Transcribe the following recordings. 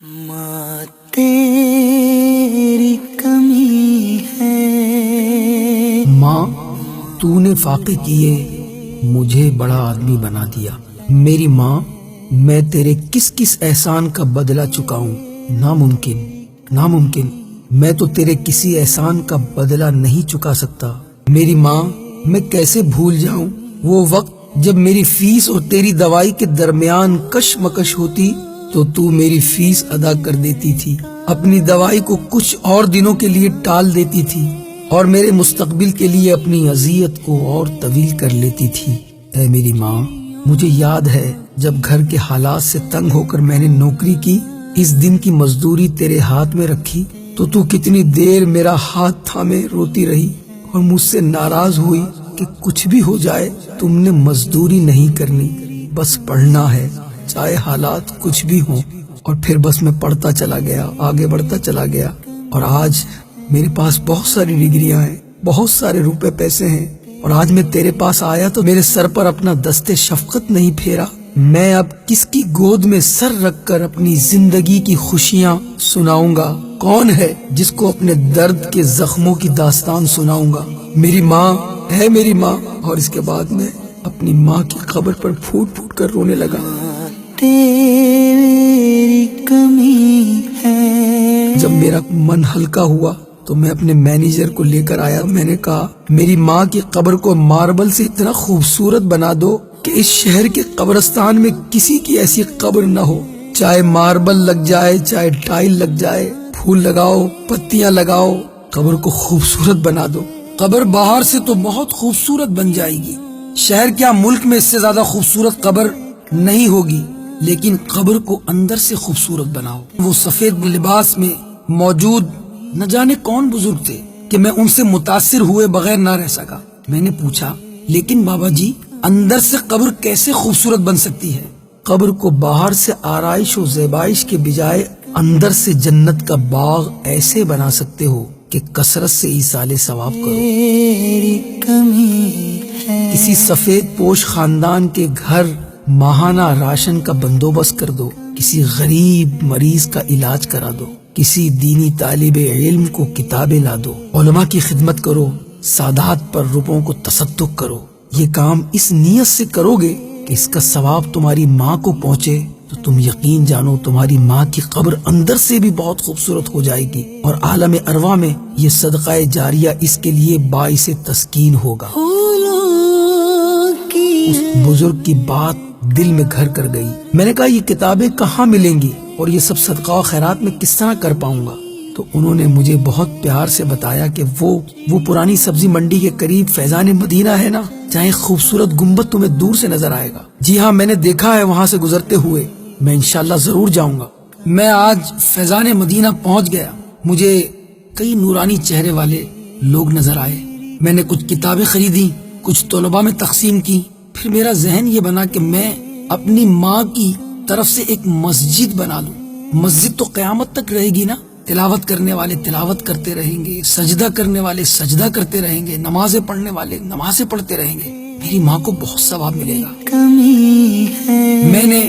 ماں تیری کمی ہے، ماں تو نے فاقے کیے مجھے بڑا آدمی بنا دیا۔ میری ماں میں تیرے کس کس احسان کا بدلہ چکاؤں؟ ناممکن، میں تو تیرے کسی احسان کا بدلہ نہیں چکا سکتا۔ میری ماں میں کیسے بھول جاؤں وہ وقت جب میری فیس اور تیری دوائی کے درمیان کشمکش ہوتی تو تو میری فیس ادا کر دیتی تھی، اپنی دوائی کو کچھ اور دنوں کے لیے ٹال دیتی تھی اور میرے مستقبل کے لیے اپنی اذیت کو اور طویل کر لیتی تھی۔ اے میری ماں، مجھے یاد ہے جب گھر کے حالات سے تنگ ہو کر میں نے نوکری کی، اس دن کی مزدوری تیرے ہاتھ میں رکھی تو کتنی دیر میرا ہاتھ تھامے روتی رہی اور مجھ سے ناراض ہوئی کہ کچھ بھی ہو جائے تم نے مزدوری نہیں کرنی، بس پڑھنا ہے چاہے حالات کچھ بھی ہوں۔ اور پھر بس میں پڑھتا چلا گیا، آگے بڑھتا چلا گیا، اور آج میرے پاس بہت ساری ڈگریاں ہیں، بہت سارے روپے پیسے ہیں، اور آج میں تیرے پاس آیا تو میرے سر پر اپنا دست شفقت نہیں پھیرا۔ میں اب کس کی گود میں سر رکھ کر اپنی زندگی کی خوشیاں سناؤں گا؟ کون ہے جس کو اپنے درد کے زخموں کی داستان سناؤں گا؟ میری ماں ہے میری ماں۔ اور اس کے بعد میں اپنی ماں کی قبر پر پھوٹ پھوٹ کر رونے لگا۔ تیری کمی ہے۔ جب میرا من ہلکا ہوا تو میں اپنے مینیجر کو لے کر آیا۔ میں نے کہا میری ماں کی قبر کو ماربل سے اتنا خوبصورت بنا دو کہ اس شہر کے قبرستان میں کسی کی ایسی قبر نہ ہو، چاہے ماربل لگ جائے چاہے ٹائل لگ جائے، پھول لگاؤ، پتیاں لگاؤ، قبر کو خوبصورت بنا دو۔ قبر باہر سے تو بہت خوبصورت بن جائے گی، شہر کیا ملک میں اس سے زیادہ خوبصورت قبر نہیں ہوگی، لیکن قبر کو اندر سے خوبصورت بناؤ۔ وہ سفید لباس میں موجود نہ جانے کون بزرگ تھے کہ میں ان سے متاثر ہوئے بغیر نہ رہ سکا۔ میں نے پوچھا لیکن بابا جی اندر سے قبر کیسے خوبصورت بن سکتی ہے؟ قبر کو باہر سے آرائش و زیبائش کے بجائے اندر سے جنت کا باغ ایسے بنا سکتے ہو کہ کثرت سے ایصال ثواب کرو۔ تیری کمی ہے۔ کسی سفید پوش خاندان کے گھر ماہانہ راشن کا بندوبست کر دو، کسی غریب مریض کا علاج کرا دو، کسی دینی طالب علم کو کتابیں لا دو، علماء کی خدمت کرو، سادات پر روپوں کو تصدق کرو۔ یہ کام اس نیت سے کرو گے کہ اس کا ثواب تمہاری ماں کو پہنچے تو تم یقین جانو تمہاری ماں کی قبر اندر سے بھی بہت خوبصورت ہو جائے گی، اور عالم ارواح میں یہ صدقہ جاریہ اس کے لیے باعث تسکین ہوگا۔ اس بزرگ کی بات دل میں گھر کر گئی۔ میں نے کہا یہ کتابیں کہاں ملیں گی اور یہ سب صدقہ و خیرات میں کس طرح کر پاؤں گا؟ تو انہوں نے مجھے بہت پیار سے بتایا کہ وہ پرانی سبزی منڈی کے قریب فیضان مدینہ ہے نا، جہاں خوبصورت گنبد تمہیں دور سے نظر آئے گا۔ جی ہاں، میں نے دیکھا ہے وہاں سے گزرتے ہوئے، میں انشاءاللہ ضرور جاؤں گا۔ میں آج فیضان مدینہ پہنچ گیا، مجھے کئی نورانی چہرے والے لوگ نظر آئے۔ میں نے کچھ کتابیں خریدی، کچھ طلباء میں تقسیم کی۔ پھر میرا ذہن یہ بنا کہ میں اپنی ماں کی طرف سے ایک مسجد بنا لوں۔ مسجد تو قیامت تک رہے گی نا، تلاوت کرنے والے تلاوت کرتے رہیں گے، سجدہ کرنے والے سجدہ کرتے رہیں گے، نمازیں پڑھنے والے نمازیں پڑھتے رہیں گے، میری ماں کو بہت ثواب ملے گا۔ کمی ہے۔ میں نے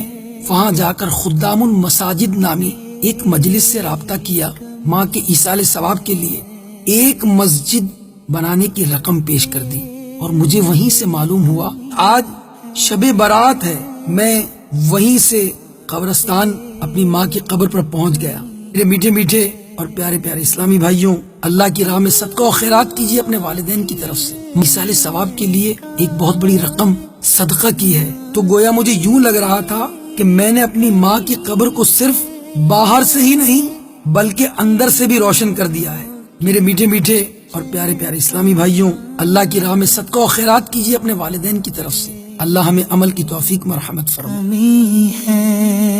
وہاں جا کر خدام المساجد نامی ایک مجلس سے رابطہ کیا، ماں کے ایصال ثواب کے لیے ایک مسجد بنانے کی رقم پیش کر دی، اور مجھے وہیں سے معلوم ہوا آج شب برات ہے۔ میں وہیں سے قبرستان اپنی ماں کی قبر پر پہنچ گیا۔ میرے میٹھے میٹھے اور پیارے پیارے اسلامی بھائیوں، اللہ کی راہ میں صدقہ و خیرات کیجیے اپنے والدین کی طرف سے۔ ایصال ثواب کے لیے ایک بہت بڑی رقم صدقہ کی ہے، تو گویا مجھے یوں لگ رہا تھا کہ میں نے اپنی ماں کی قبر کو صرف باہر سے ہی نہیں بلکہ اندر سے بھی روشن کر دیا ہے۔ میرے میٹھے میٹھے اور پیارے پیارے اسلامی بھائیوں، اللہ کی راہ میں صدقہ و خیرات کیجیے اپنے والدین کی طرف سے۔ اللہ ہمیں عمل کی توفیق مرحمت فرمائے۔ کمی ہے۔